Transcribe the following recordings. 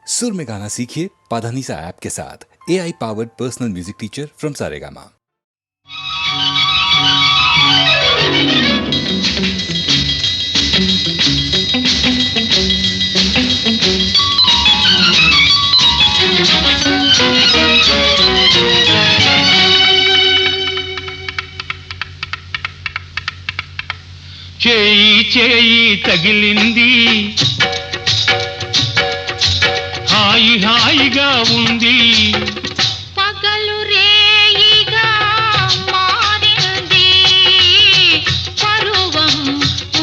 सुर में गाना सीखिए पाधानीसा ऐप के साथ। AI powered personal music teacher from Saregama. చేయి చేయి తగిలింది హాయి హాయిగా ఉంది పగలు రేయిగా మారింది పరువం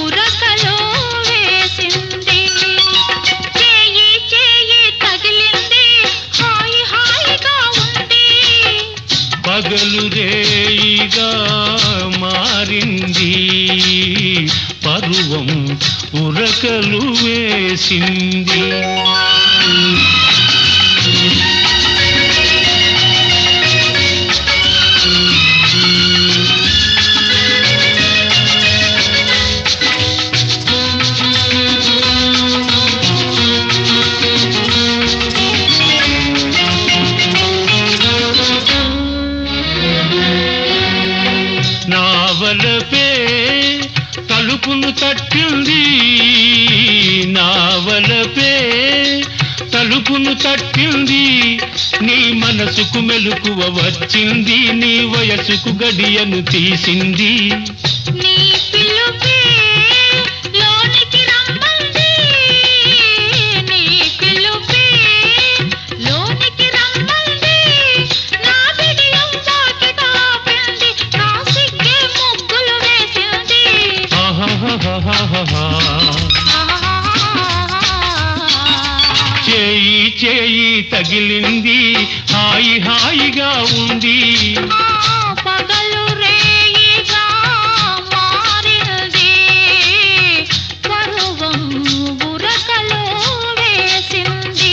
ఉరకలో వేసింది చేయి చేయి తగిలింది హాయి హాయిగా ఉంది పగలు రేయిగా మారింది పరువం ఉరకలు వేసింది నావలపే తలుపును తట్టింది నావలపే తలుపును తట్టింది నీ మనసుకు మెలకువ వచ్చింది నీ వయసుకు గడియను తీసింది నీ పిలుపే లోనికి రమ్మంది నీ పిలుపే లోనికి రమ్మంది నా బిడియం వాకిట ఆపింది నా సిగ్గే ముగ్గులు వేసింది ఆహాహాహాహా. చేయి చేయి తగిలింది హాయి హాయిగా ఉంది పగలు రేయిగా మారింది పరువం ఉరకలో వేసింది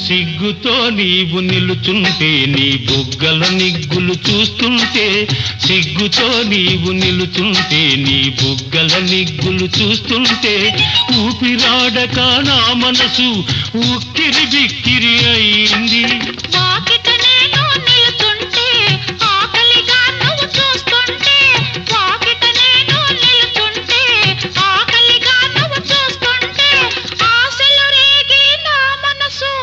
సిగ్గుతో నీవు నిలుచుంటే నీ బుగ్గల నిగ్గులు చూస్తుంటే సిగ్గుతో నీవు నిలుచుంటే నీ బుగ్గల నిగ్గులు చూస్తుంటే ఊపిరాడక నా మనసు ఉక్కిరి బిక్కిరి అయింది వాకిట నేను నిలుచుంటే ఆకలిగా నువ్వు చూస్తుంటే వాకిట నేను నిలుచుంటే ఆకలిగా నువ్వు చూస్తుంటే ఆశలు రేగి నా మనసు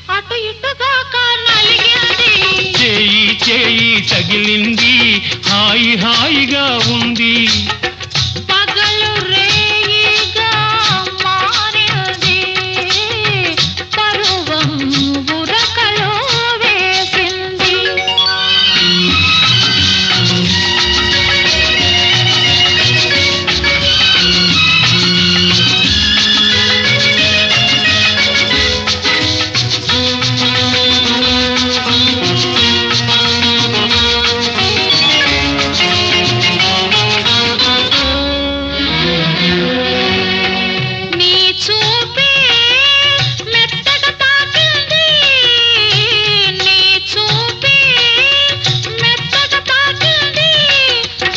అటు ఇటుగాక నలిగింది చేయి చేయి తగిలింది హాయి హాయిగా ఉంది పగలు రేయిగా మారింది పరువం ఉరకలో వేసింది నీ చూపే మెత్తగా తాకింది నీ చూపే మెత్తగా తాకింది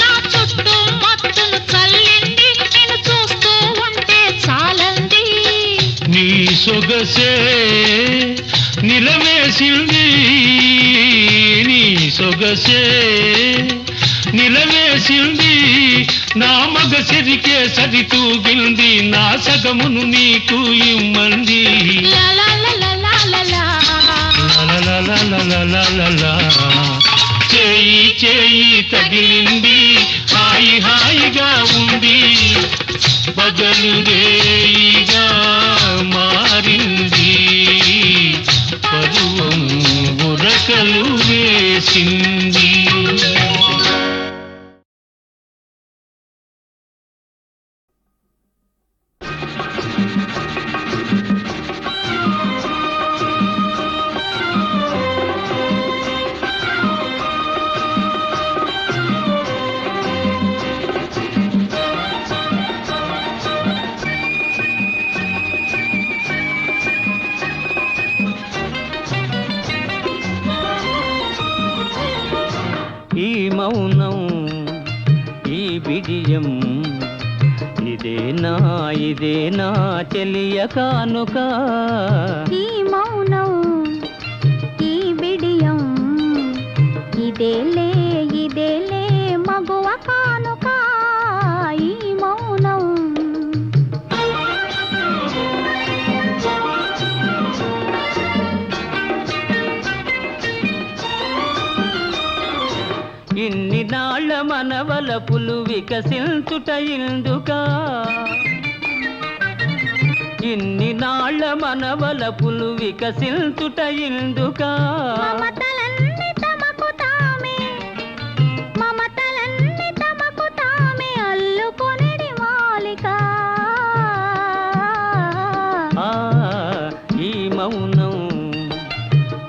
నా చుట్టూ మత్తును చల్లింది నేను చూస్తూ ఉంటే చాలంది నీ సొగసే నిలవేసింది నీ సొగసే నిలవేసింది నా మగ సిరికే సరితూగింది నా సగమును నీకు ఇమ్మంది లా లా లా లా లా లా లా. లలలలలలలలలా. చేయి చేయి తగిలింది హాయి హాయిగా ఉంది పగలు రేయిగా మారింది పరువం ఉరకలు వేసింది విజయం ఇదేనా చెలియ కానుక ఈ మౌనం ఈ బిడియం ఇదేలే మగువ కానుక ఈ మౌనం ఇన్ని నాళ్ళ మనవలపులు వికసించుట ఇందుకా ఇన్ని నాళ్ళ మనవలపులు వికసించుట ఇందుకా మమతలన్నీ తమకు తామే అల్లుకొనిడి మాలిక ఈ మౌనం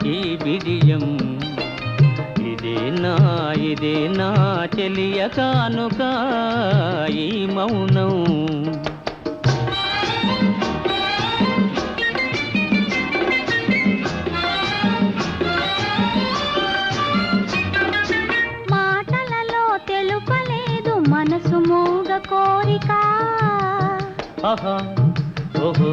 ఈ బిడియం ఇదేనా చెలియ కానుక ఈ మౌనం మాటలలో తెలుపలేదు మనసు మూగ కోరిక ఆహా ఓహో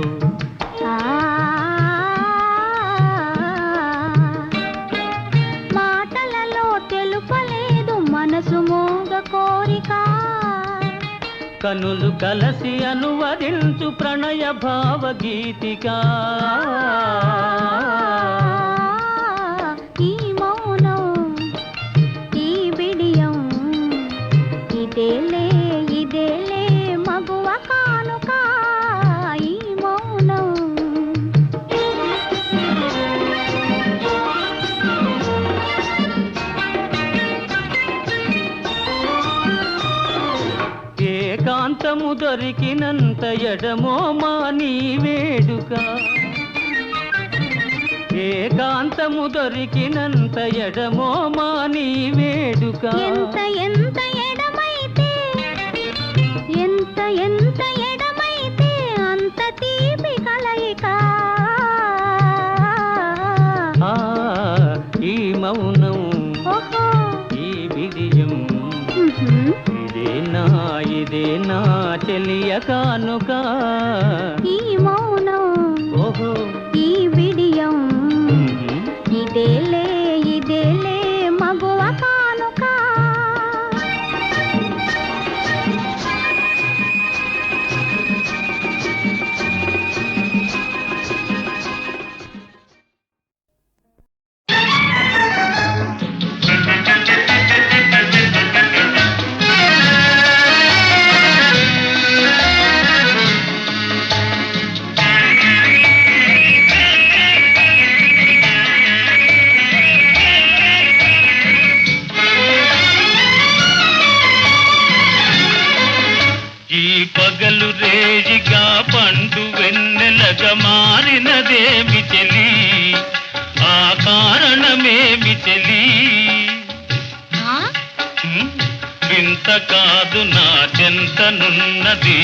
మాటలలో తెలుపలేదు మనసు మూగ కోరిక కనులు కలసి అనువదించు ప్రణయ భావగీతిక ఈ మౌనం ఈ బిడియం ఇదేలే మగువ కానుక ఈ మౌనం ఏకాంతము దొరికినంత ఎడమో మాని వేడుక ఏకాంతము దొరికినంత ఎడమో మాని వేడుక ఎంత ఎడమైతే అంత తీపి కలయిక ఈ మౌనం ఓహో ఈ విజయం ఇదేనా చెలియ కానుక ఈ మౌనం ఓహో ఈ బిడియం ఇదేలే మగువ కానుక పగలు రేజిగా పండు వెన్నెలగా మారినదేమి చెలి ఆ కారణమేమి చెలి వింత కాదు నా చెంతనున్నది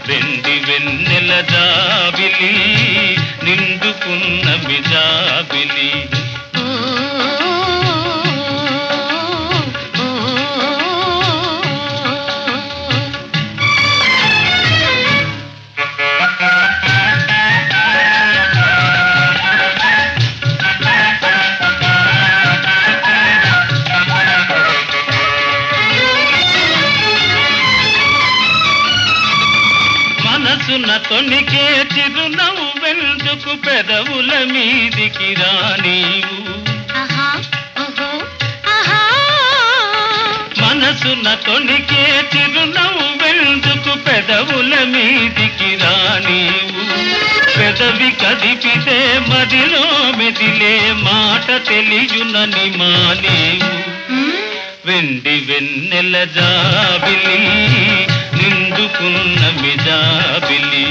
వెండి వెన్నెల జాబిలి నిండుకున్న మిజాబిలి మనసున తొణికే చిరునవ్వెందుకు పెదవుల మీదికి రానీవు మనసున తొణికే చిరునవ్వెందుకు పెదవుల మీదికి రానీవు పెదవి కదిపితే మదిలో మెదిలే మాట తెలియునని మానేవు వెండి వెన్నెల జాబిలి నిండుకున్న మిజాబిలి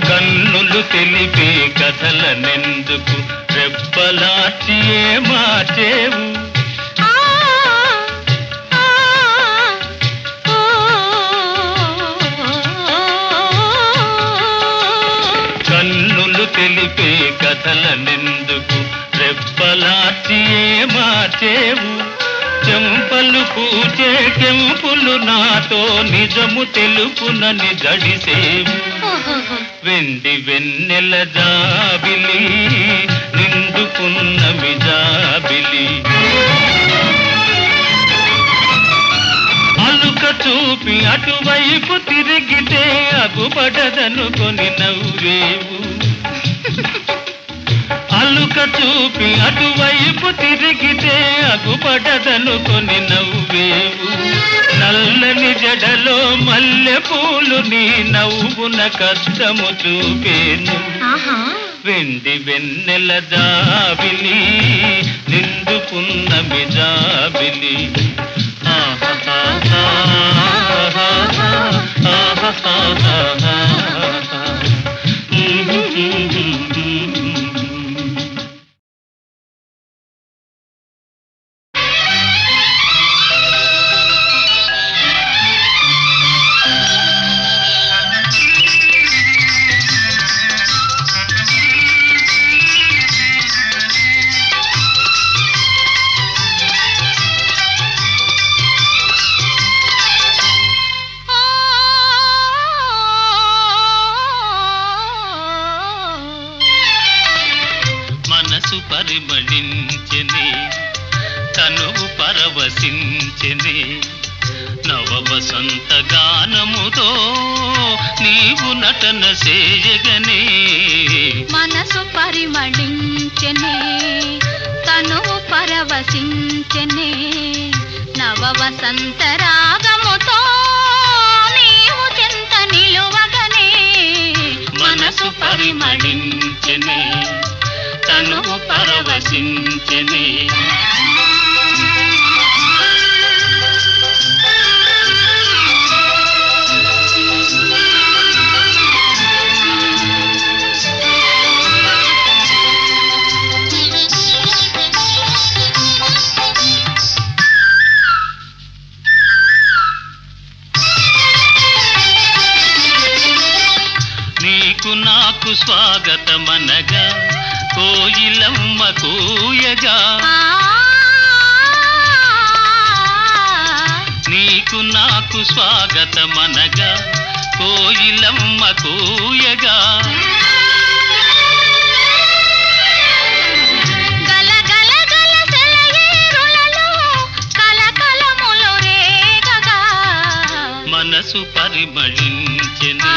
కన్నులు తెలిపే కథలనెందుకు రెప్పలాచి మార్చేవు తెలిపే కథలనెందుకు రెప్పలార్చి మార్చేవు చెంపలు పూచే కెంపులు నాతో నిజము తెలుపునని జడిసేవు వెండి వెన్నెల జాబిలి నిండుకున్నమి జాబిలి అలుక చూపి అటువైపు తిరిగితే అగుపడదనుకొని నవ్వేవు అలుక చూపి అటువైపు తిరిగితే అగుపడదనుకొని నవ్వేవు నల్లని జడలో మల్లె పూలు నీ నవ్వున కష్టము చూపేను వెండి వెన్నెల జాబిలి నిండుకున్నమి జాబిలి మనసు పరిమళించెని తనువు పరవశించెని నవ వసంత గానముతో నీవు నటన చేయగనే మనసు పరిమళించెనే తనువు పరవశించెనే నవ వసంత రాగముతో నీవు చెంత నిలువగనే మనసు పరిమళించెని తనువు పరవశించెని నీకు నాకు స్వాగతమనగా కోయిలమ్మ కూయగా నీకు నాకు స్వాగతమనగా కోయిలమ్మ కూయగా మనసు పరిమళించెని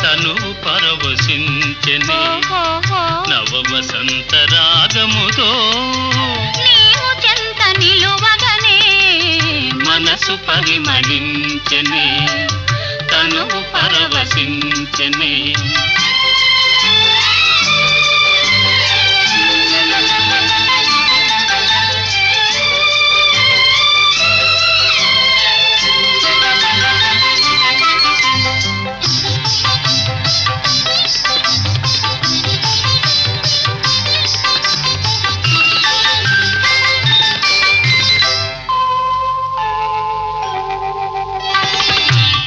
తనువు పరవశించెని నవ వసంత రాగముతో నీవు చెంత నిలువగనే మనసు పరిమళించెని తనువు పరవశించెని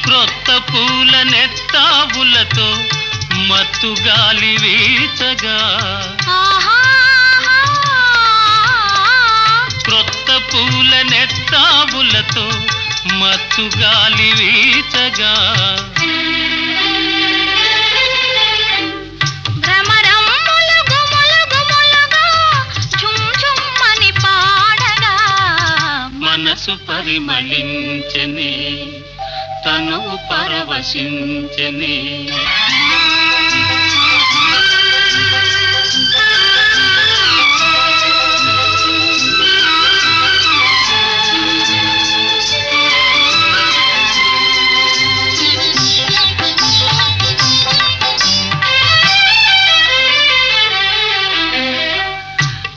క్రొత్త పూల నెత్తావులతో మత్తు గాలి వీచగా క్రొత్త పూల నెత్తావులతో మత్తు గాలి వీచగా మనసు పరిమళించెని తనువు పరవశించెని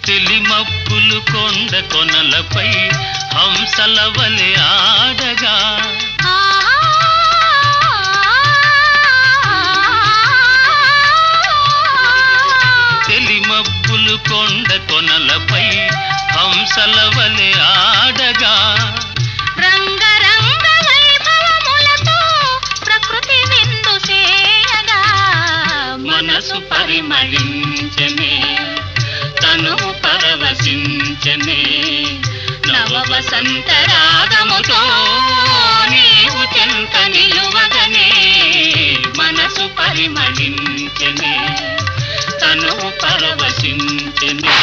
తెలిమప్పులు కొండ కొనలపై హంసల వలె ఆడగా తెలిమప్పులు కొండ కొనలపై హంసల వలె ఆడగా రంగరంగ వైభవములతో ప్రకృతి విందు చేయగా మనసు పరిమళించనే తను పరవశించనే నవ వసంత రాగముతో నీవు చెంత నిలువగనే మనసు పరిమళించనే తను పరవశించనే.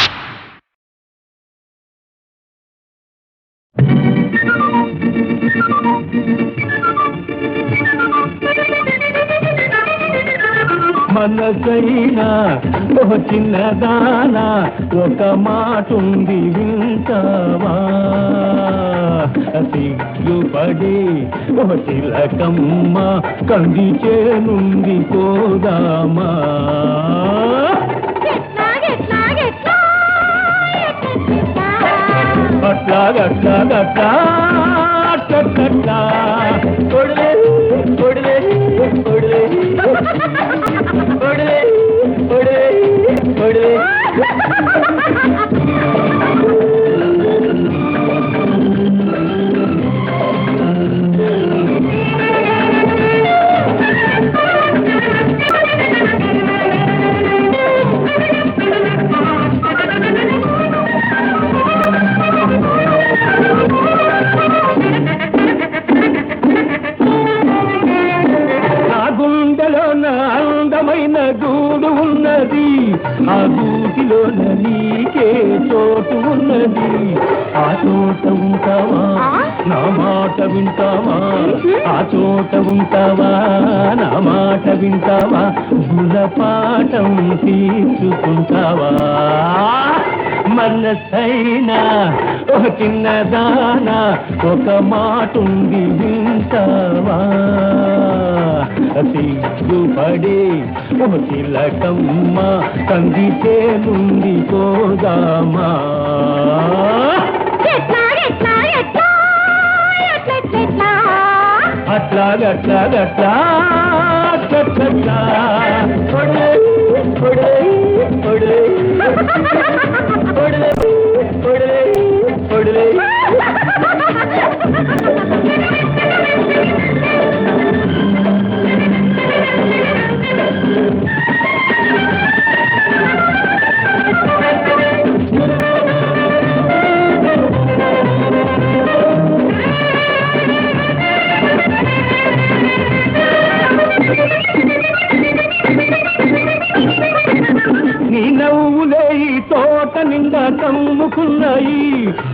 మనసైనా ఓ చిన్నదానా ఒక మాటుంది వింటావా సిగ్గుపడి ఓ చిలకమ్మ కందిచే నుండి పోదామా అట్లాగట్లాగట్లా అట్లా కొడలే కొడలే కొడలే కొడలే కొడలే కొడలే అందమైన గూడు ఉన్నది ఆ గూటిలోన నీకే చోటు ఉన్నది ఆ చోట ఉంటావా నా మాట వింటావా ఆ చోట ఉంటావా నా మాట వింటావా గుణపాఠం తీసుకుంటావా మనసైనా ఒక చిన్నదానా ఒక మాటుంది వింటావా సిగ్గుపడి ఓ చిలకమ్మ కందిచే నుండి పోదామా అట్లాగట్లాగట్లా అట్లా కొడలే కొడలే కొడలే కొడలే కొడలే కొడలే నీ నవ్వులే ఈ తోట నిండా కమ్ముకున్నాయి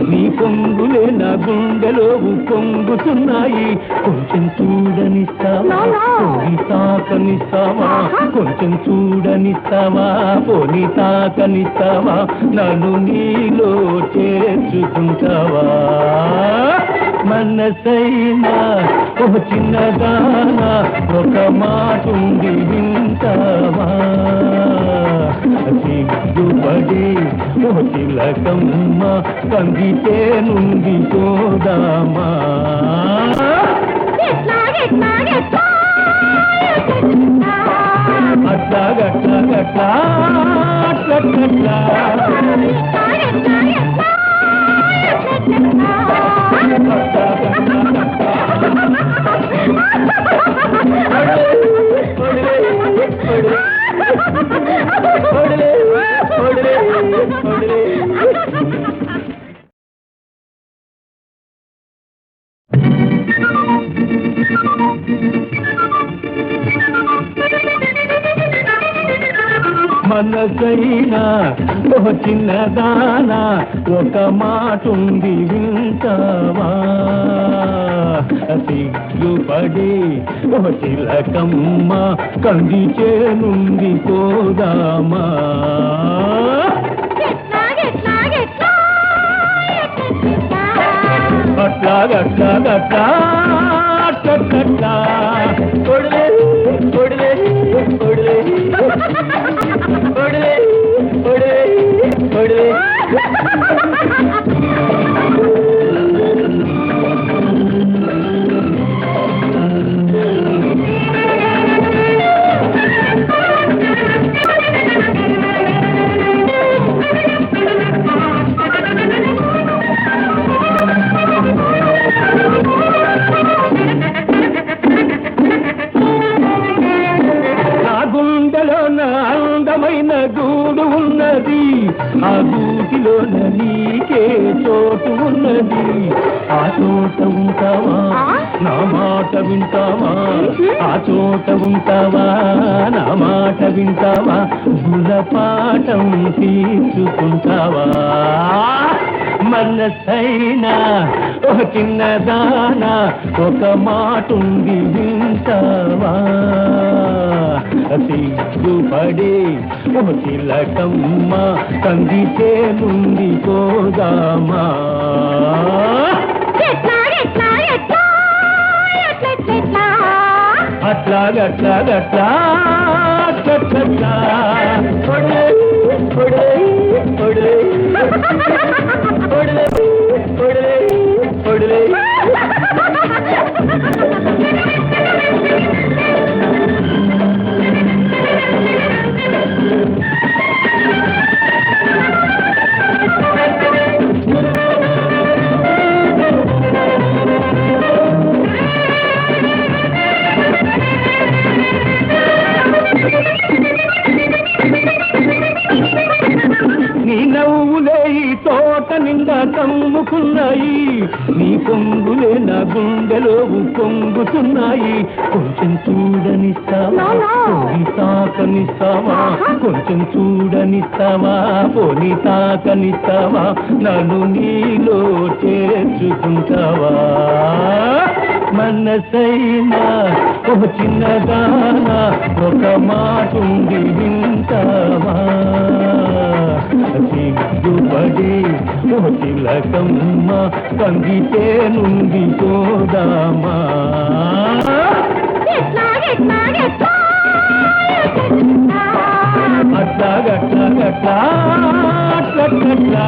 నీ పొంగులే నా గుండెలో పొంగుతున్నాయి కొంచెం చూడనిస్తావా పోనీ తాకనిస్తావా కొంచెం చూడనిస్తావా పోనీ తాకనిస్తావా నన్ను నీలో చేర్చుకుంటావా మనసైనా ఓ చిన్నదానా ఒక మాటుంది వింటావా సిగ్గుపడి ఓ చిలకమ్మ కందిచే నుండి పోదామా అట్లాగట్లాగట్లా అట్లా మనసైనా ఓ చిన్నదానా ఒక మాటుంది వింటావా సిగ్గుపడి ఓ చిలకమ్మ కందిచే నుండి పోదామా అట్లాగట్లాగట్లా అట్లా కొడలే కొడలే కొడలే కొడలే కొడలే కొడలే పైన గూడు ఉన్నది, ఆ గూటిలోన నీకే చోటు ఉన్నది. ఆ చోట ఉంటావా, నా మాట వింటావా? ఆ చోట ఉంటావా, నా మాట వింటావా? గుణపాఠం తీసుకుంటావా? మనసైనా ఒక చిన్నదానా, ఒక మాటుంది వింటావా? సిగ్గుపడే ఓ చిలకమ్మ, కందితే నుండి పోదామా? అట్లాగట్లాగట్లా అట్లా ఒడే ఒడే ఒడే ఒడే ఒడే ఒడే. నీ నవ్వులే ఈ తోట నిండా కమ్ముకున్నాయి, నీ పొంగులే నా గుండెలో పొంగుతున్నాయి. కొంచెం చూడనిస్తావా, పోనీ తాకనిస్తావా? కొంచెం చూడనిస్తావా, పోనీ తాకనిస్తావా? నన్ను నీలో చేర్చుకుంటావా? మనసైనా ఒక చిన్నదానా, ఒక మాటుంది వింటావా? సిగ్గుపడి ఓ చిలకమ్మ, కందితే నుండి పోదామా? అట్లాగట్లాగట్లా అట్లట్లా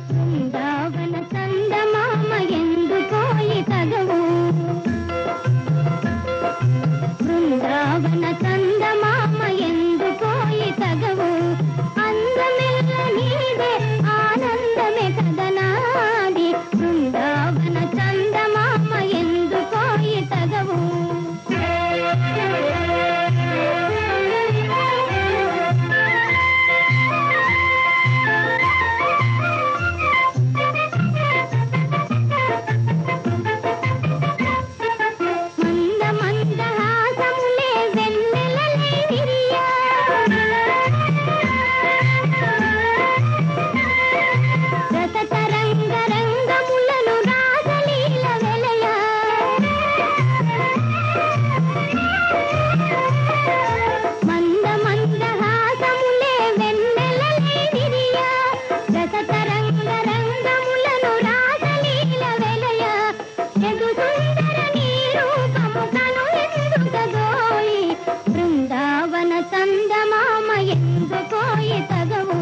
బృందావన చందమామ ఎందుకో ఇతగవు, బృందావన చందమామ ఎందుకో ఇతగవు. అందమెల్ల నీదే, ఆనందమే కదనాది. బృందావన చందమామ ఎందుకో ఇతగవు. మంద మందహాసములే వెన్నెలలై విరియా, రస తరంగ రంగములను రాసలీల వెలయా. మంద మందహాసములే వెన్నెలలై విరియా, రస తరంగ రంగములను రాసలీల వెలయా. జగు సుందర నీ రూపము కను ఎందుకగోయి, బృందావన చందమామ ఎందుకోయి తగవు.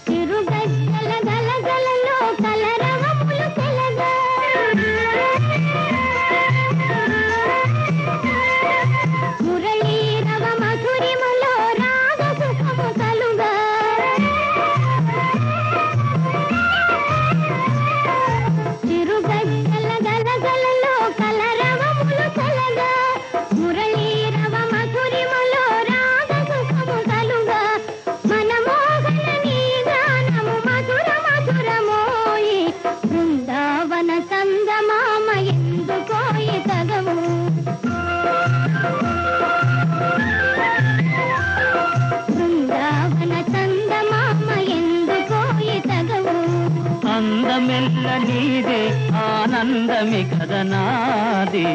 చిరుగజ్జల గలగలలో కలరవములు తెలగా, మురళీరవ మధురిమలో రాగ సుఖము కలుగా. చిరుగజ్జల గలగలలో కలరవములు తెలగా, మురళీరవ మధురిమలో రాగ సుఖము కలుగా. మనమోహన నీ గానము మధుర మధురమోయి, బృందావన చందమామ ఎందుకోయి తగవు. బృందావన చందమామ ఎందుకోయి తగవు. అందమెల్ల నీదే, ఆనందమి కదనాది.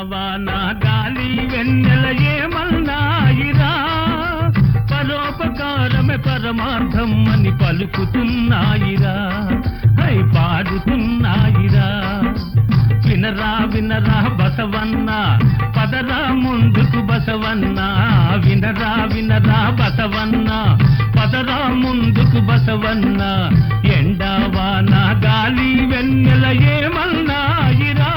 ఎండావాన గాలి వెన్నెల ఏమన్నాయిరా, పరోపకారమే పరమార్థం అని పలుకుతున్నాయిరా, హై పాడుతున్నాయిరా. వినరా వినరా బసవన్న, పదరా ముందుకు బసవన్న. వినరా వినరా బసవన్న, పదరా ముందుకు బసవన్న. ఎండావాన గాలి వెన్నెల ఏమన్నాయిరా.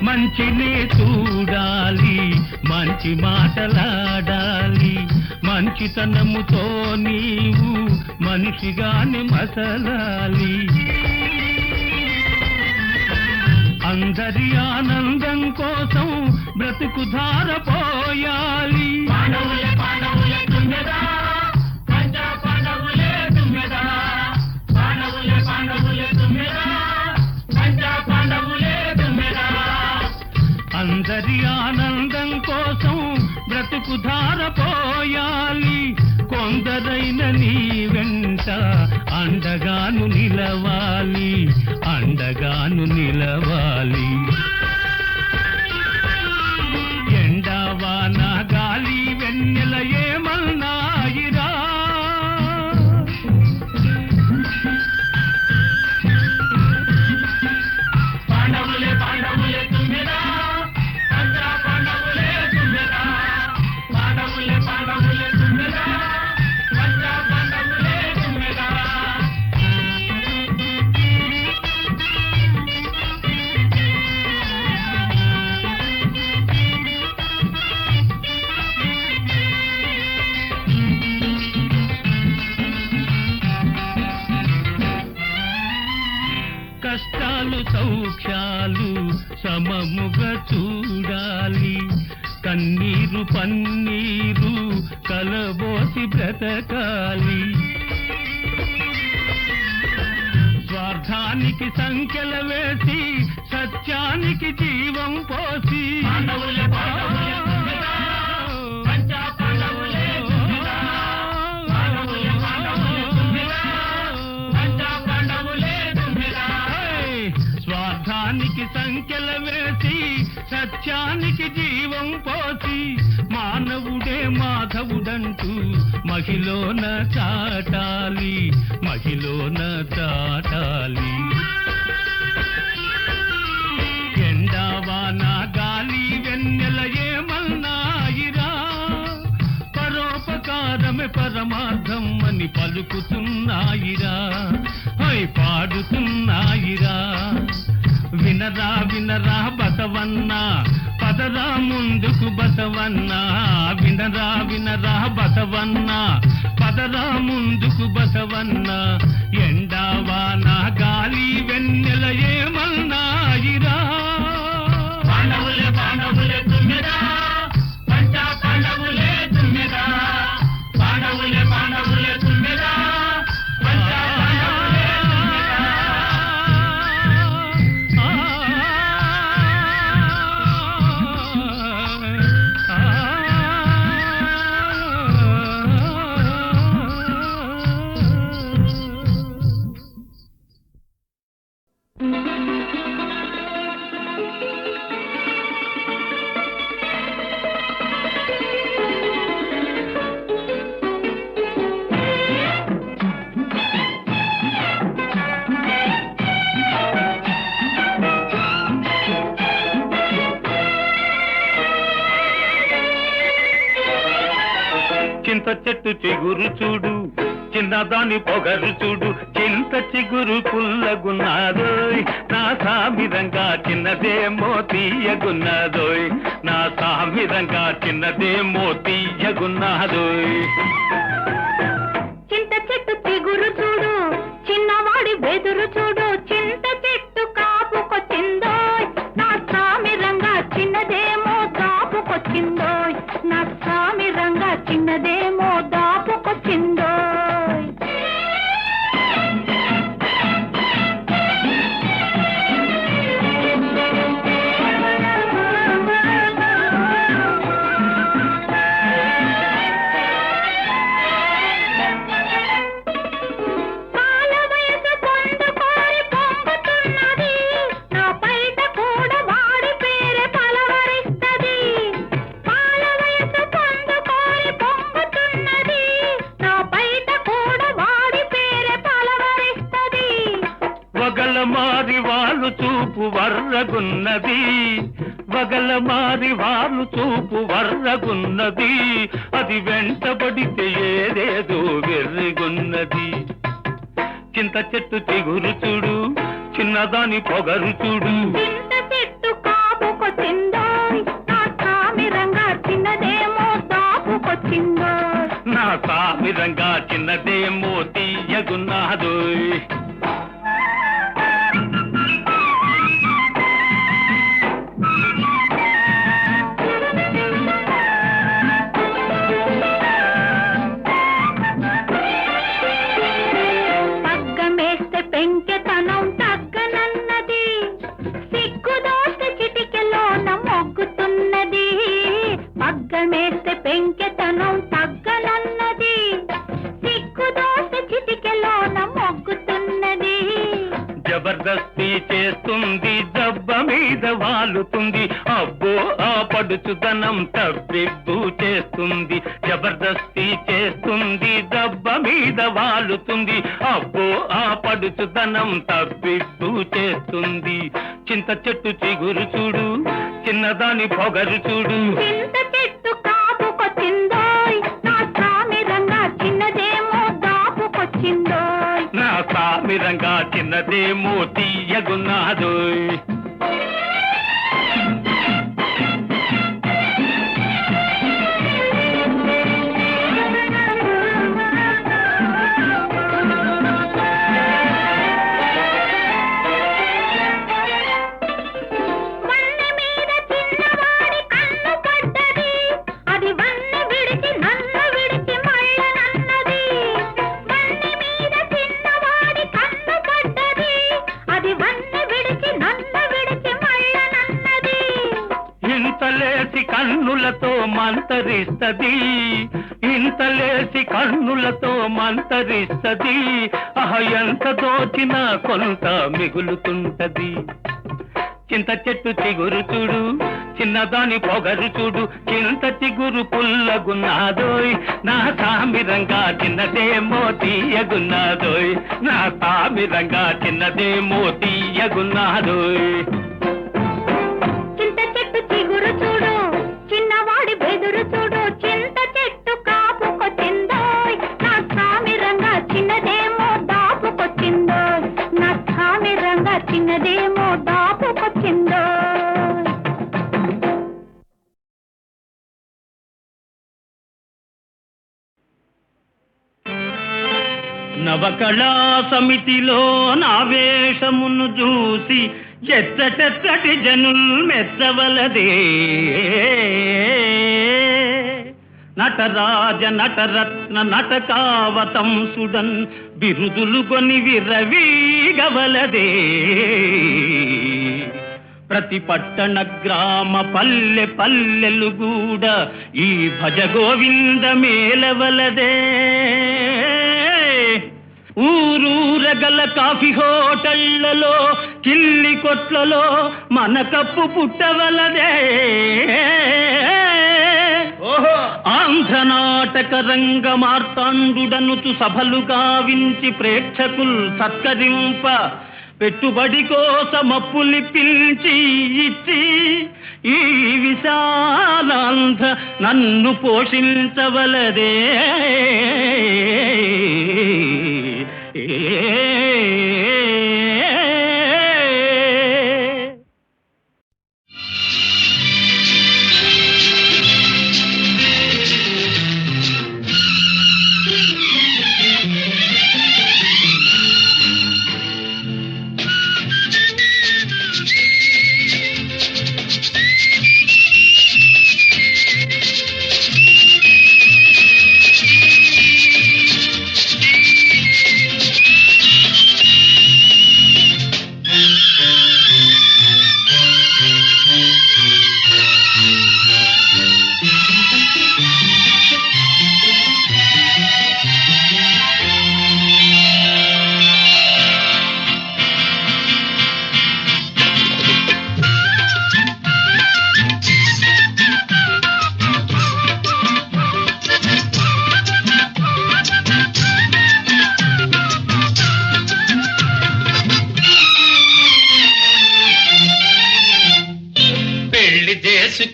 మంచినే చూడాలి, మంచి మాటలాడాలి, మంచితనముతో నీవు మనిషిగానే మసలాలి. అందరి ఆనందం కోసం బ్రతుకు ధారపోయాలి. అందరి ఆనందం కోసం బ్రతుకు ధారపోయాలి. కొందరైన నీ వెంట అండగాను నిలవాలి, అండగాను నిలవాలి. ఎండావాన గాలి వెన్నెల ఏమన్నాయిరా. కష్టాలు సౌఖ్యాలు సమముగా చూడాలి, కన్నీరు పన్నీరు కలబోసి బ్రతకాలి. స్వార్థానికి సంఖ్యల వేసి సత్యానికి జీవం పోసి స్వార్థానికి సంఖ్యల వేసి సత్యానికి జీవం పోసి మానవుడే మాధవుడంటూ మహిళన చాటాలి, మహిళన చాటాలి. ఎండావాన గాలి వెన్నెల ఏమన్నాయిరా, పరోపకారమే పరమార్థం అని పలుకుతున్నాయిరా, హై పాడుతున్నాయిరా. వినరా వినరా బసవన్న, పదరా ముందుకు బసవన్న. వినరా వినరా బసవన్న, పదరా ముందుకు బసవన్న. ఎండావాన గాలి వెన్నెల ఏమన్నాయిరా. పాండవులే పాండవులే తుమ్మెదా, పంచా పాండవులే తుమ్మెదా. పాండవులే పాండవులే తుమ్మెదా, పంచా పాండవులే తుమ్మెదా. చింత చెట్టు చిగురు చూడు, చిన్నదాని పొగరు చూడు, చింత చిగురు పుల్లగున్నాదోయ్. నా సామిరంగా చిన్నదేమో తీయగున్నాదోయ్, నా సామిరంగా చిన్నదేమో తీయగున్నాదోయ్. చింత చెట్టు చిగురు చూడు, చిన్నవాడి బెదురు చూడు, చింత చెట్టు కాపుకొచ్చిందోయ్. నా సామిరంగా చిన్నదేమో దాపుకొచ్చిందోయ్, నా సామిరంగా చిన్నదేమో దాపుకొచ్చిందోయ్. ఎర్రగున్నది, వగల మారి వాళ్ళు చూపు వర్రగున్నది, అది వెంటబడితే ఏదేదో వెర్రిగున్నది. చింత చెట్టు చిగురు చూడు, చిన్నదాని పొగరు చూడు, చింత చెట్టు కాపుకొచ్చిందోయ్, నా సామిరంగా చిన్నదేమో దాపుకొచ్చిందోయ్. నా సామిరంగా చిన్నదేమో తీయగున్నాదోయ్. పగ్గమేస్తే పెంకెతనం తగ్గనన్నది, సిగ్గుదోస్తే చిటికెలోన మొగ్గుతున్నది. పగ్గమేస్తే పెంకెతనం తగ్గనన్నది, సిగ్గుదోస్తే చిటికెలోన మొగ్గుతున్నది. జబర్దస్తి చేస్తుంది, దెబ్బ మీద వాలుతుంది, అబ్బో ఆ పడుచుదనం తప్పిబ్బు చేస్తుంది. జబర్దస్తి చేస్తుంది, దెబ్బ మీద వాలుతుంది, అబ్బో ఆ పడుచుదనం తప్పిబ్బు చేస్తుంది. చింత చెట్టు చిగురు చూడు, చిన్నదాని పొగరు చూడు, చింత చెట్టు కాపుకొచ్చిందోయ్, నా సామిరంగా చిన్నదేమో దాపుకొచ్చిందోయ్. నా సామిరంగా చిన్నదేమో తీయగున్నాదోయ్. వన్నె మీద చిన్నవాడి కన్ను పడ్డది, అది వన్నె విడిచి నన్ను విడిచి మళ్ళనన్నది. వన్నె మీద చిన్నవాడి కన్ను పడ్డది, అది వన్నె విడిచి నన్ను విడిచి మళ్ళనన్నది. ఇంతలేసి కన్నులతో మంతరిస్తది, ఇంతలేసి కన్నులతో మంతరిస్తది, ఎంత దోచినా కొంత మిగులుతుంటది. చింత చెట్టు చిగురు చూడు, చిన్నదాని పొగరు చూడు, చింత చిగురు పుల్లగున్నాదోయ్, నా సామిరంగా చిన్నదేమో తీయగున్నాదోయ్. నా సామిరంగా చిన్నదేమో తీయగున్నాదోయ్. చింత చెట్టు చిగురు చూడు, చిన్నవాడి బెదురు చూడు, చింత చెట్టు కాపుకొచ్చిందోయ్, నా సామిరంగా చిన్నదేమో దాపుకొచ్చిందోయ్. నా సామిరంగా చిన్నదేమో దాపుకొచ్చిందోయ్. నవకళా సమితిలో నా వేషమును చూసి ఎచ్చటెచ్చటి జనుల్ మెచ్చవలదే. నటరాజ నటరత్న నటకావతంసుడన్ బిరుదులు కొని విరవీగవలదే. ప్రతి పట్టణ గ్రామ పల్లె పల్లెలు కూడా ఈ భజ గోవింద మేలవలదే. ఊరూరగల కాఫీ హోటళ్లలో కిల్లి కొట్లలో మన కప్పు పుట్టవలదే. ఆంధ్ర నాటక రంగ మార్తాండుడనుచు సభలు గావించి ప్రేక్షకుల్ సత్కరింప పెట్టుబడి కోసమప్పులి పిలిచి ఇచ్చి ఈ విశాలాంధ్ర నన్ను పోషించవలదే.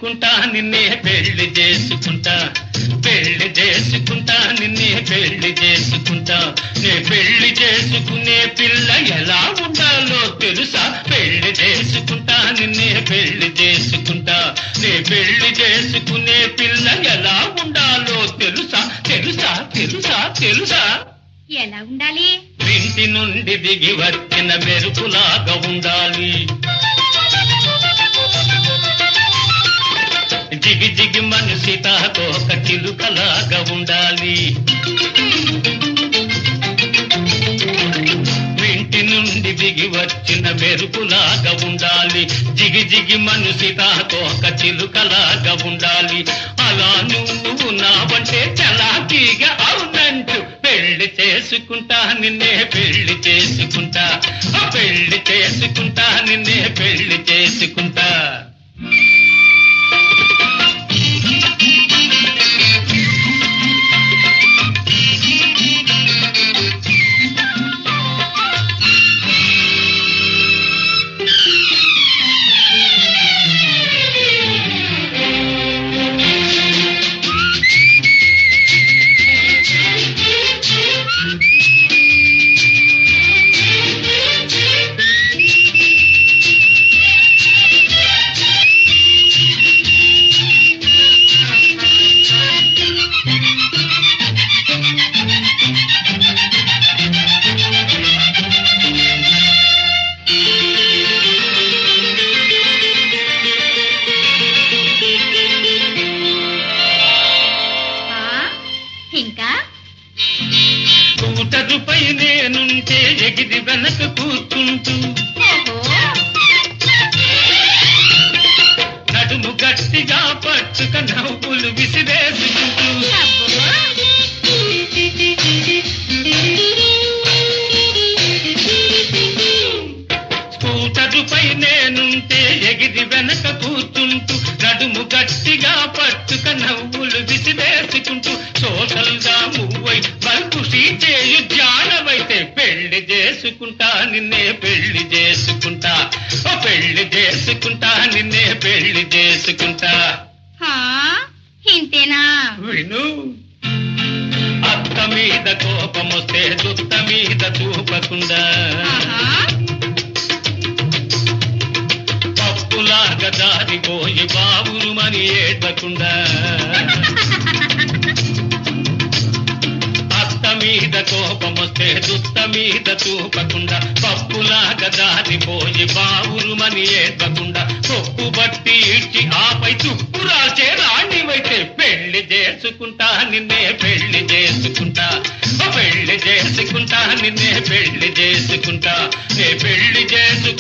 చేసుకుంటా నిన్నే పెళ్లి చేసుకుంటా, పెళ్లి చేసుకుంటా నిన్నే పెళ్లి చేసుకుంటా. నే పెళ్లి చేసుకునే పిల్ల ఎలా ఉండాలో తెలుసా, పెళ్లి చేసుకుంటా నిన్నే పెళ్లి చేసుకుంటా. నే పెళ్లి చేసుకునే పిల్ల ఎలా ఉండాలో తెలుసా, తెలుసా తెలుసా తెలుసా. ఎలా ఉండాలి? ఇంటి నుండి దిగి వచ్చిన మెరుపులాగా ఉండాలి, జిగి జిగి మనిషి తాకోక చిలుకలాగా ఉండాలి. ఇంటి నుండి దిగి వచ్చిన మెరుపులాగా ఉండాలి, జిగి జిగి మనిషి తాకోక చిలుకలాగా ఉండాలి. అలా నువ్వు నావంటే చలాకీగా అవునంటూ పెళ్లి చేసుకుంటా నిన్నే పెళ్లి చేసుకుంటా, పెళ్లి చేసుకుంటా నిన్నే పెళ్లి చేసుకుంటా. ఇంకా స్కూటరుపై నేనుంటే ఎగిరి వెనక కూర్చుంటూ, నడుము గట్టిగా పట్టుక నవ్వులు విసిరేసుకుంటూ, స్కూటరుపై నేనుంటే ఎగిరి వెనక కూర్చుంటూ, నడుము గట్టిగా పట్టుక నవ్వులు విసిరేసుకుంటూ, సోషల్ గా మూవై బల్బు చేయు జానవైతే పెళ్లి చేసుకుంటా నిన్నే పెళ్లి చేసుకుంటా, పెళ్లి చేసుకుంటా నిన్నే పెళ్లి చేసుకుంటా. ఇంతేనా? విను, అత్త మీద కోపమొస్తే దుత్త మీద చూపకుండా, పప్పులాగా జారిపోయి బావురుమని ఏడ్వకుండా, మీద కోపమొస్తే దుత్త మీద చూపకుండా, పప్పులాగా జారిపోయి బావురుమని ఏడ్వకుండా, కొప్పు బట్టి ఇచ్చి ఆపై తుప్పు రాసే రాణివైతే పెళ్లి చేసుకుంటా నిన్నే పెళ్లి చేసుకుంటా, పెళ్లి చేసుకుంటా నిన్నే పెళ్లి చేసుకుంటా. నే పెళ్లి చేసుకుంటా.